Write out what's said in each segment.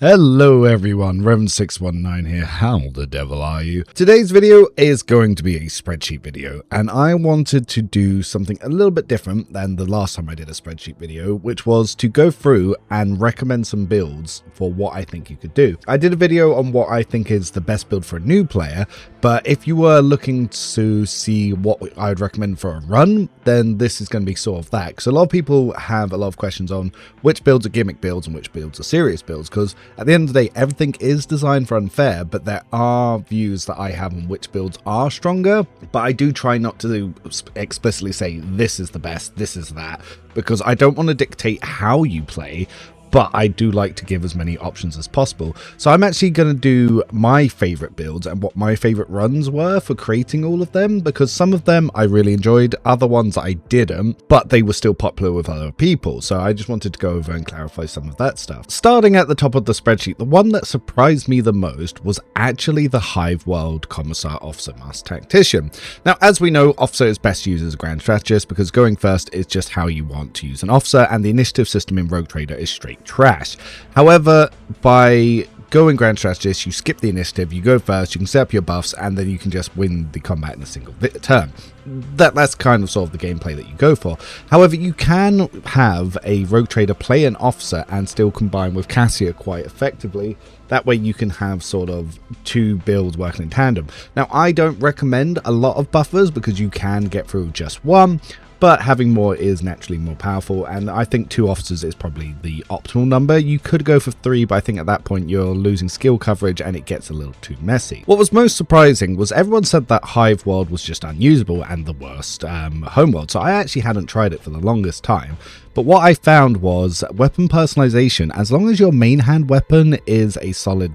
Hello everyone, Revan619 here, how the devil are you? Today's video is going to be a spreadsheet video, and I wanted to do something a little bit different than the last time I did a spreadsheet video, which was to go through and recommend some builds for what I think you could do. I did a video on what I think is the best build for a new player, but if you were looking to see what I would recommend for a run, then this is going to be sort of that, because a lot of people have a lot of questions on which builds are gimmick builds and which builds are serious builds, because at the end of the day, everything is designed for unfair, but there are views that I have on which builds are stronger. But I do try not to explicitly say this is the best, this is that, because I don't want to dictate how you play, but I do like to give as many options as possible. So I'm actually going to do my favorite builds and what my favorite runs were for creating all of them, because some of them I really enjoyed, other ones I didn't, but they were still popular with other people. So I just wanted to go over and clarify some of that stuff. Starting at the top of the spreadsheet, the one that surprised me the most was actually the Hive World Commissar Officer Master Tactician. Now, as we know, Officer is best used as a Grand Strategist because going first is just how you want to use an officer, and the initiative system in Rogue Trader is straight trash. However, by going Grand Strategist, you skip the initiative, you go first, you can set up your buffs, and then you can just win the combat in a single turn. That's kind of sort of the gameplay that you go for. However, you can have a Rogue Trader play an officer and still combine with Cassia quite effectively. That way you can have sort of two builds working in tandem. Now, I don't recommend a lot of buffers because you can get through just one, but having more is naturally more powerful, and I think 2 officers is probably the optimal number. You could go for 3, but I think at that point you're losing skill coverage and it gets a little too messy. What was most surprising was everyone said that Hive World was just unusable and the worst homeworld, so I actually hadn't tried it for the longest time. But what I found was weapon personalization. As long as your main hand weapon is a solid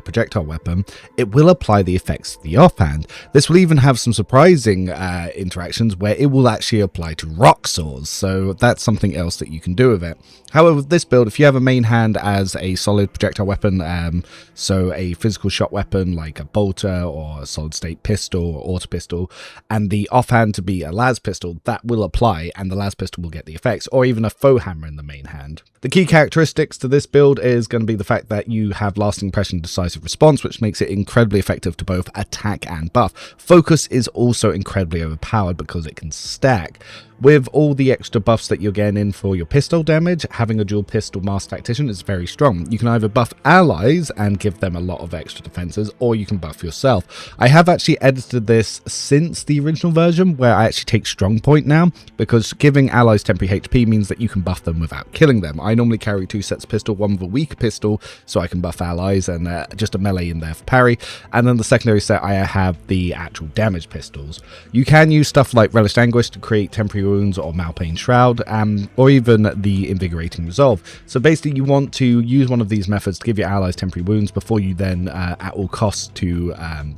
projectile weapon, it will apply the effects to the offhand. This will even have some surprising interactions where it will actually apply to rock swords, so that's something else that you can do with it. However, with this build, if you have a main hand as a solid projectile weapon, so a physical shot weapon like a bolter or a solid state pistol or auto pistol, and the offhand to be a las pistol, that will apply and the las pistol will get the effects, or even a faux hammer in the main hand. The key characteristics to this build is going to be the fact that you have lasting impression and decisive response, which makes it incredibly effective to both attack and buff. Focus is also incredibly overpowered because it can stack. With all the extra buffs that you're getting in for your pistol damage, having a dual pistol Master Tactician is very strong. You can either buff allies and give them a lot of extra defenses, or you can buff yourself. I have actually edited this since the original version, where I actually take strong point now, because giving allies temporary HP means that you can buff them without killing them. I normally carry 2 sets of pistol, one with a weak pistol, so I can buff allies, and just a melee in there for parry. And then the secondary set, I have the actual damage pistols. You can use stuff like Relished Anguish to create temporary wounds or Malpain Shroud, or even the Invigorating Resolve. So basically you want to use one of these methods to give your allies temporary wounds before you then at all costs to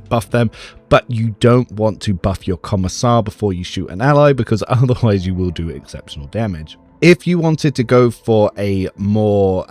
buff them, but you don't want to buff your Commissar before you shoot an ally, because otherwise you will do exceptional damage. If you wanted to go for a more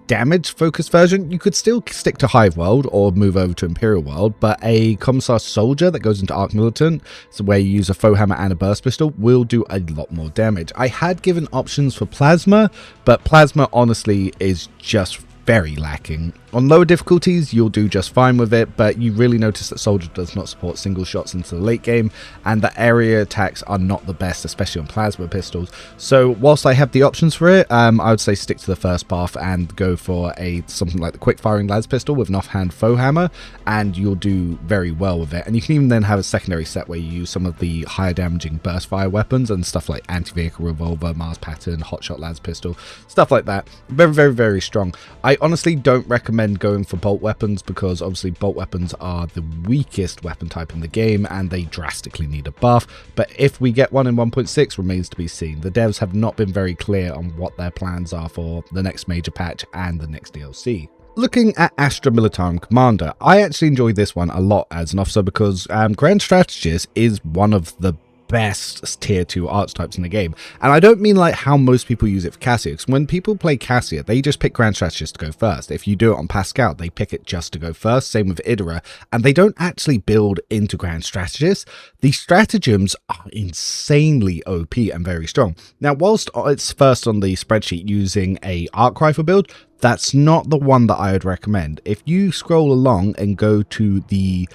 damage focused version, you could still stick to Hive World or move over to Imperial World, but a Commissar Soldier that goes into Arc Militant, so where you use a faux hammer and a burst pistol, will do a lot more damage. I had given options for Plasma, but Plasma honestly is just very lacking. On lower difficulties, you'll do just fine with it, but you really notice that Soldier does not support single shots into the late game, and the area attacks are not the best, especially on plasma pistols. So whilst I have the options for it, I would say stick to the first path and go for something like the quick firing las pistol with an offhand faux hammer, and you'll do very well with it. And you can even then have a secondary set where you use some of the higher damaging burst fire weapons and stuff like anti-vehicle revolver, Mars pattern, hotshot las pistol, stuff like that. Very, very, very strong. I honestly don't recommend going for bolt weapons, because obviously bolt weapons are the weakest weapon type in the game and they drastically need a buff, but if we get one in 1.6 remains to be seen. The devs have not been very clear on what their plans are for the next major patch and the next DLC. Looking at Astra Militarum Commander, I actually enjoy this one a lot as an officer, because Grand Strategist is one of the best tier 2 archetypes in the game, and I don't mean like how most people use it for Cassia, because when people play Cassia they just pick Grand Strategist to go first. If you do it on Pascal, they pick it just to go first, same with Idra, and they don't actually build into Grand Strategist. The stratagems are insanely OP and very strong. Now, whilst it's first on the spreadsheet using a arc rifle build, that's not the one that I would recommend. If you scroll along and go to the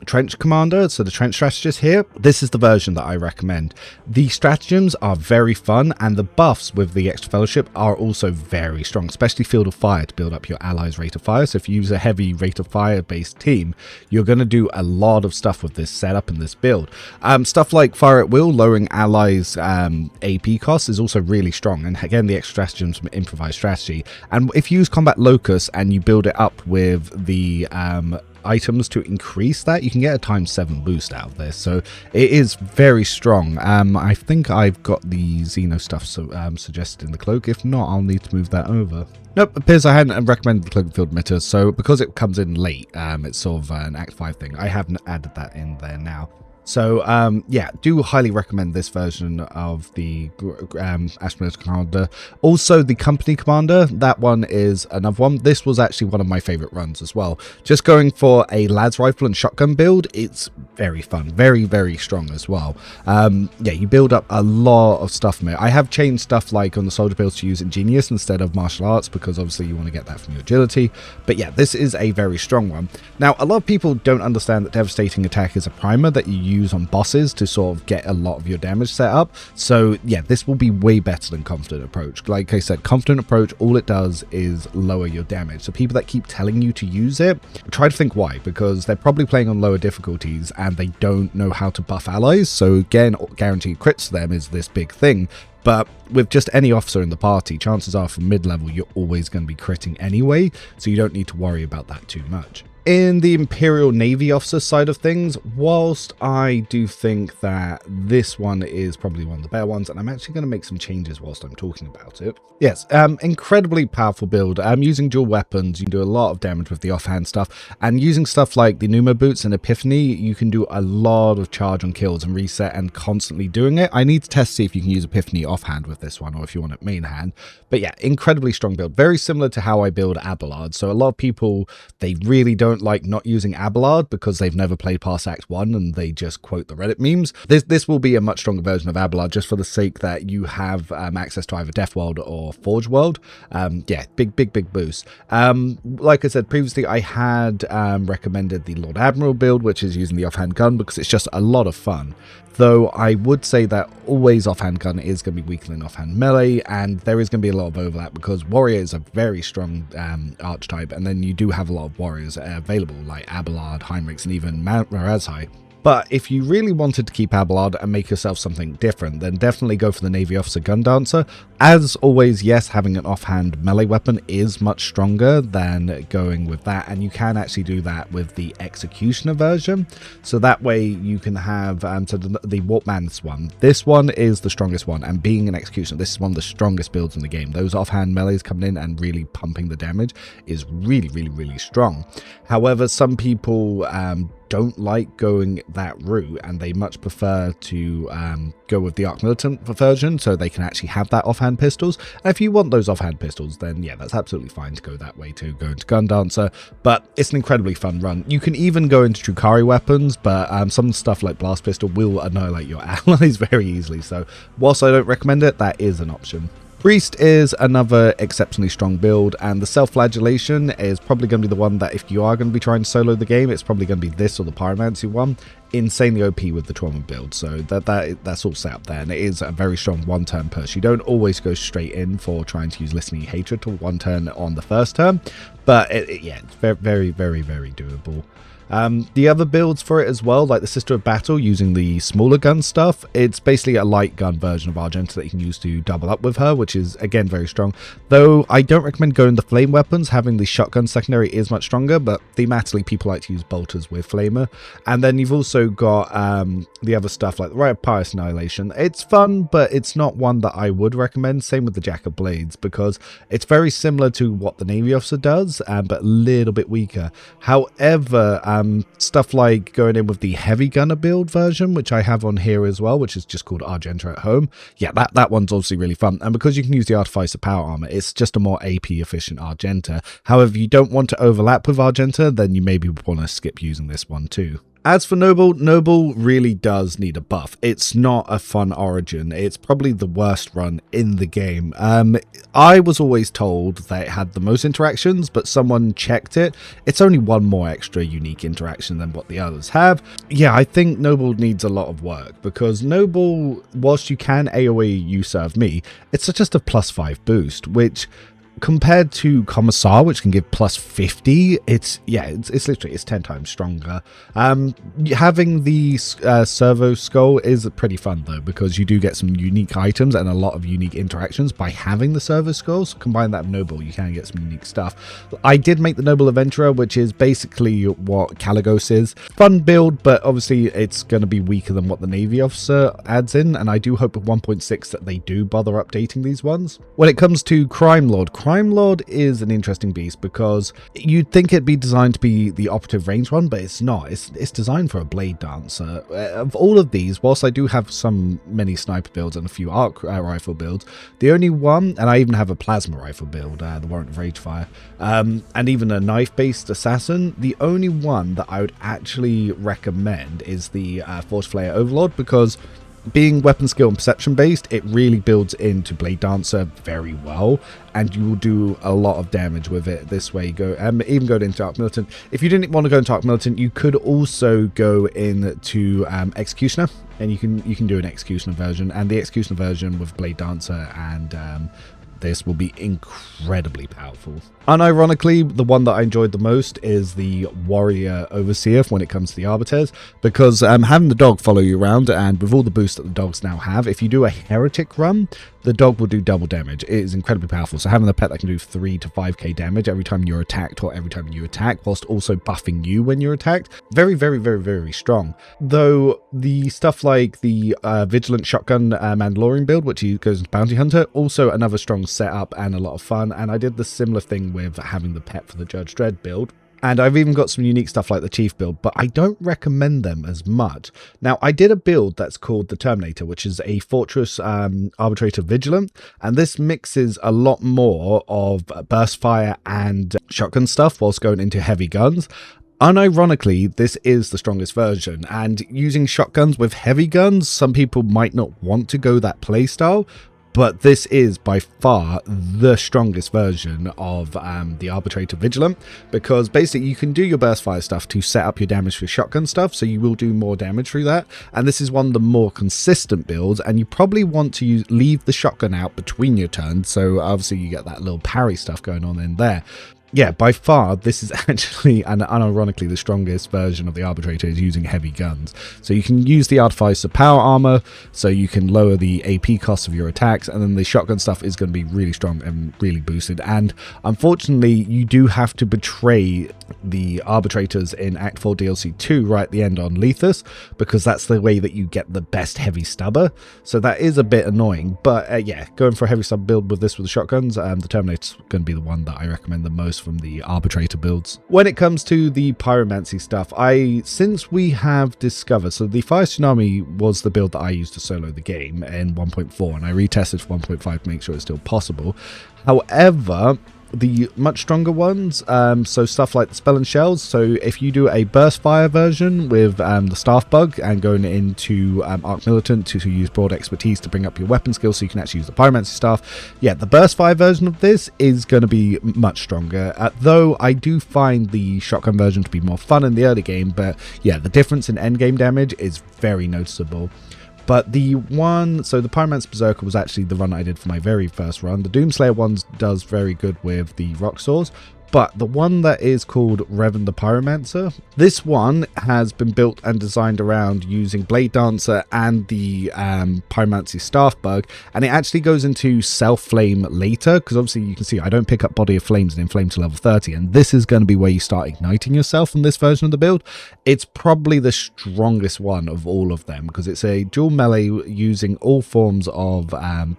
trench commander, so the trench strategist here, this is the version that I recommend. The stratagems are very fun, and the buffs with the extra fellowship are also very strong, especially field of fire to build up your allies' rate of fire. So if you use a heavy rate of fire based team, you're going to do a lot of stuff with this setup and this build. Stuff like fire at will, lowering allies' AP costs is also really strong, and again the extra stratagems from improvised strategy. And if you use combat locus and you build it up with the items to increase that, you can get a ×7 boost out of this, so it is very strong. I think I've got the Xeno stuff suggested in the cloak. If not, I'll need to move that over. Nope, appears I hadn't recommended the cloak and field emitter, so because it comes in late, it's sort of an Act 5 thing. I haven't added that in there now. So, yeah, do highly recommend this version of the Astra Commander. Also, the Company Commander, that one is another one. This was actually one of my favorite runs as well. Just going for a Lads Rifle and Shotgun build, it's very fun. Very, very strong as well. Yeah, you build up a lot of stuff from it. I have changed stuff like on the Soldier builds to use Ingenious instead of Martial Arts, because obviously you want to get that from your agility. But yeah, this is a very strong one. Now, a lot of people don't understand that Devastating Attack is a primer that you use on bosses to sort of get a lot of your damage set up. So yeah, this will be way better than Confident Approach. Like I said, Confident Approach, all it does is lower your damage. So people that keep telling you to use it, try to think why, because they're probably playing on lower difficulties and they don't know how to buff allies. So again, guaranteed crits to them is this big thing. But with just any officer in the party, chances are from mid-level, you're always going to be critting anyway, so you don't need to worry about that too much. In the Imperial Navy officer side of things, whilst I do think that this one is probably one of the better ones, and I'm actually going to make some changes whilst I'm talking about it. Yes, incredibly powerful build. Using dual weapons, you can do a lot of damage with the offhand stuff, and using stuff like the Pneumo Boots and Epiphany, you can do a lot of charge on kills and reset and constantly doing it. I need to test to see if you can use Epiphany offhand with this one, or if you want it main hand. But yeah, incredibly strong build. Very similar to how I build Abelard. So a lot of people, they really don't like not using Abelard because they've never played past Act 1 and they just quote the Reddit memes. This will be a much stronger version of Abelard just for the sake that you have access to either Death World or Forge World. Yeah, big boost. Like I said previously, I had recommended the Lord Admiral build, which is using the offhand gun because it's just a lot of fun. Though I would say that always offhand gun is going to be weaker than offhand melee, and there is going to be a lot of overlap because warrior is a very strong archetype, and then you do have a lot of warriors available like Abelard, Heinrichs, and even Marazhai. But if you really wanted to keep Abelard and make yourself something different, then definitely go for the Navy Officer Gun Dancer. As always, yes, having an offhand melee weapon is much stronger than going with that, and you can actually do that with the Executioner version. So that way you can have so the Warpman's one. This one is the strongest one, and being an Executioner, this is one of the strongest builds in the game. Those offhand melees coming in and really pumping the damage is really strong. However, some people don't like going that route, and they much prefer to go with the Arc Militant version so they can actually have that offhand pistols. And if you want those offhand pistols, then yeah, that's absolutely fine to go that way too, go into Gun Dancer. But it's an incredibly fun run. You can even go into Trukari weapons, but some stuff like Blast Pistol will annihilate your allies very easily. So whilst I don't recommend it, that is an option. Priest is another exceptionally strong build, and the Self-Flagellation is probably going to be the one that if you are going to be trying to solo the game, it's probably going to be this or the Pyromancer one. Insanely OP with the Trauma build, so that's all set up there, and it is a very strong one-turn push. You don't always go straight in for trying to use Listening Hatred to one turn on the first turn, but yeah, it's very doable. The other builds for it as well, like the Sister of Battle using the smaller gun stuff, it's basically a light gun version of Argenta that you can use to double up with her, which is again very strong. Though I don't recommend going the flame weapons, having the shotgun secondary is much stronger, but thematically people like to use bolters with flamer. And then you've also got the other stuff like the Rite of Pious Annihilation. It's fun, but it's not one that I would recommend. Same with the Jack of Blades, because it's very similar to what the Navy Officer does, but a little bit weaker. However, stuff like going in with the Heavy Gunner build version, which I have on here as well, which is just called Argenta at Home. Yeah, that one's obviously really fun. And because you can use the Artificer Power Armor, it's just a more AP efficient Argenta. However, if you don't want to overlap with Argenta, then you maybe want to skip using this one too. As for Noble, Noble really does need a buff. It's not a fun origin. It's probably the worst run in the game. I was always told that it had the most interactions, but someone checked it. It's only one more extra unique interaction than what the others have. Yeah, I think Noble needs a lot of work, because Noble, whilst you can AoE You Serve Me, it's just a +5 boost, which compared to Commissar, which can give +50, it's literally 10 times stronger. Having the servo skull is pretty fun though, because you do get some unique items and a lot of unique interactions by having the servo skull. So combine that with Noble, you can get some unique stuff. I did make the Noble Adventurer, which is basically what Caligos is. Fun build, but obviously it's going to be weaker than what the Navy Officer adds in, and I do hope with 1.6 that they do bother updating these ones. When it comes to Crime Lord is an interesting beast, because you'd think it'd be designed to be the operative range one, but it's not. It's designed for a blade dancer. Of all of these, whilst I do have many sniper builds and a few arc rifle builds, the only one, and I even have a plasma rifle build, the Warrant of Ragefire, and even a knife-based assassin, the only one that I would actually recommend is the Force Flayer Overlord, because being weapon skill and perception based, it really builds into Blade Dancer very well, and you will do a lot of damage with it this way. Even go into Arc Militant. If you didn't want to go into Arc Militant, you could also go into Executioner, and you can do an Executioner version, and the Executioner version with Blade Dancer and this will be incredibly powerful. Unironically, the one that I enjoyed the most is the Warrior Overseer when it comes to the Arbiters, because having the dog follow you around, and with all the boosts that the dogs now have, if you do a Heretic run, the dog will do double damage. It is incredibly powerful. So having a pet that can do 3 to 5k damage every time you're attacked or every time you attack, whilst also buffing you when you're attacked, very, very, very, very strong. Though the stuff like the Vigilant Shotgun Mandalorian build, which goes into Bounty Hunter, also another strong setup and a lot of fun. And I did the similar thing with having the pet for the Judge Dredd build. And I've even got some unique stuff like the Chief build, but I don't recommend them as much. Now, I did a build that's called the Terminator, which is a Fortress Arbitrator Vigilant, and this mixes a lot more of burst fire and shotgun stuff whilst going into heavy guns. Unironically, this is the strongest version, and using shotguns with heavy guns, some people might not want to go that playstyle, but this is by far the strongest version of the Arbitrator Vigilant, because basically you can do your burst fire stuff to set up your damage for shotgun stuff, so you will do more damage through that, and this is one of the more consistent builds, and you probably want to leave the shotgun out between your turns, so obviously you get that little parry stuff going on in there. Yeah, by far, this is actually, and unironically, the strongest version of the Arbitrator is using heavy guns. So you can use the Artificer Power Armor, so you can lower the AP cost of your attacks, and then the shotgun stuff is going to be really strong and really boosted. And unfortunately, you do have to betray the Arbitrators in Act 4 DLC 2 right at the end on Lethus, because that's the way that you get the best heavy stubber. So that is a bit annoying, but yeah, going for a heavy stub build with this with the shotguns, the Terminator's going to be the one that I recommend the most from the Arbitrator builds. When it comes to the Pyromancy stuff, since we have discovered, so the Fire Tsunami was the build that I used to solo the game in 1.4, and I retested for 1.5 to make sure it's still possible. However, the much stronger ones, so stuff like the Spell and Shells, so if you do a burst fire version with the staff bug and going into Arc Militant to use broad expertise to bring up your weapon skills so you can actually use the pyromancy staff, yeah, the burst fire version of this is going to be much stronger, though I do find the shotgun version to be more fun in the early game, but yeah, the difference in end game damage is very noticeable. But the one, so the Pyromancer Berserker was actually the run I did for my very first run. The Doomslayer one does very good with the Rock Swords. But the one that is called Revan the Pyromancer, this one has been built and designed around using Blade Dancer and the Pyromancy Staff bug, and it actually goes into Self-Flame later, because obviously you can see I don't pick up Body of Flames and Inflame to level 30, and this is going to be where you start igniting yourself in this version of the build. It's probably the strongest one of all of them, because it's a dual melee using all forms of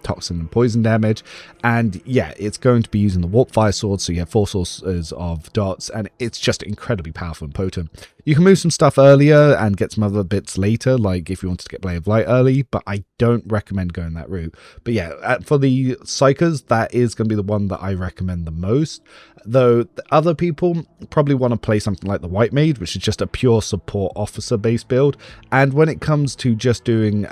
toxin and poison damage, and yeah, it's going to be using the Warp Fire Sword, so you have 4 sources of dots, and it's just incredibly powerful and potent. You can move some stuff earlier and get some other bits later, like if you wanted to get Blade of Light early, but I don't recommend going that route. But yeah, for the Psychers, that is going to be the one that I recommend the most. Though other people probably want to play something like the White Mage, which is just a pure support officer based build. And when it comes to just doing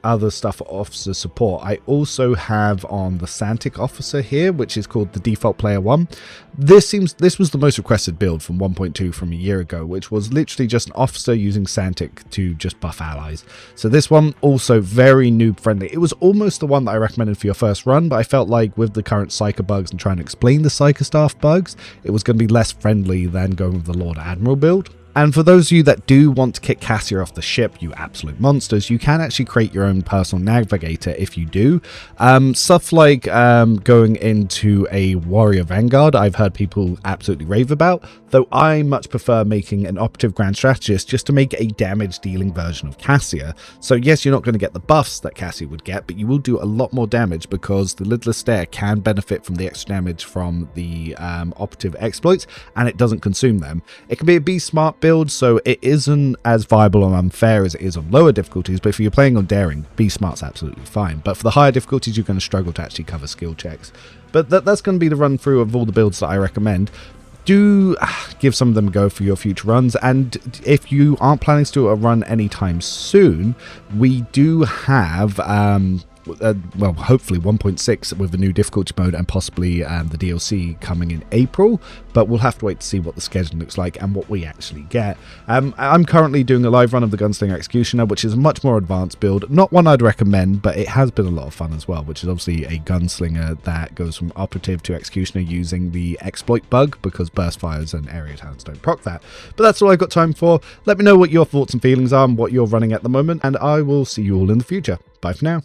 other stuff for officer support, I also have on the Sanctic officer here, which is called the default player 1. This was the most requested build from 1.2 from a year ago, which was literally just an officer using Sanctic to just buff allies. So this one also very noob friendly. It was almost the one that I recommended for your first run, but I felt like with the current Psyker bugs and trying to explain the Psyker staff bugs, it was going to be less friendly than going with the Lord Admiral build. And for those of you that do want to kick Cassia off the ship, you absolute monsters, you can actually create your own personal navigator if you do. Stuff like going into a warrior vanguard, I've heard people absolutely rave about, though I much prefer making an operative grand strategist just to make a damage dealing version of Cassia. So yes, you're not going to get the buffs that Cassia would get, but you will do a lot more damage because the Lidless Stare can benefit from the extra damage from the operative exploits, and it doesn't consume them. It can be a Be Smart build, so it isn't as viable and unfair as it is on lower difficulties, but if you're playing on daring, Be Smart's absolutely fine. But for the higher difficulties, you're going to struggle to actually cover skill checks. But that's going to be the run through of all the builds that I recommend. Do give some of them a go for your future runs, and if you aren't planning to do a run anytime soon, we do have well, hopefully 1.6 with the new difficulty mode and possibly the DLC coming in April, but we'll have to wait to see what the schedule looks like and what we actually get. I'm currently doing a live run of the Gunslinger Executioner, which is a much more advanced build, not one I'd recommend, but it has been a lot of fun as well, which is obviously a gunslinger that goes from operative to executioner using the exploit bug, because burst fires and area towns don't proc that. But that's all I've got time for. Let me know what your thoughts and feelings are and what you're running at the moment, and I will see you all in the future. Bye for now.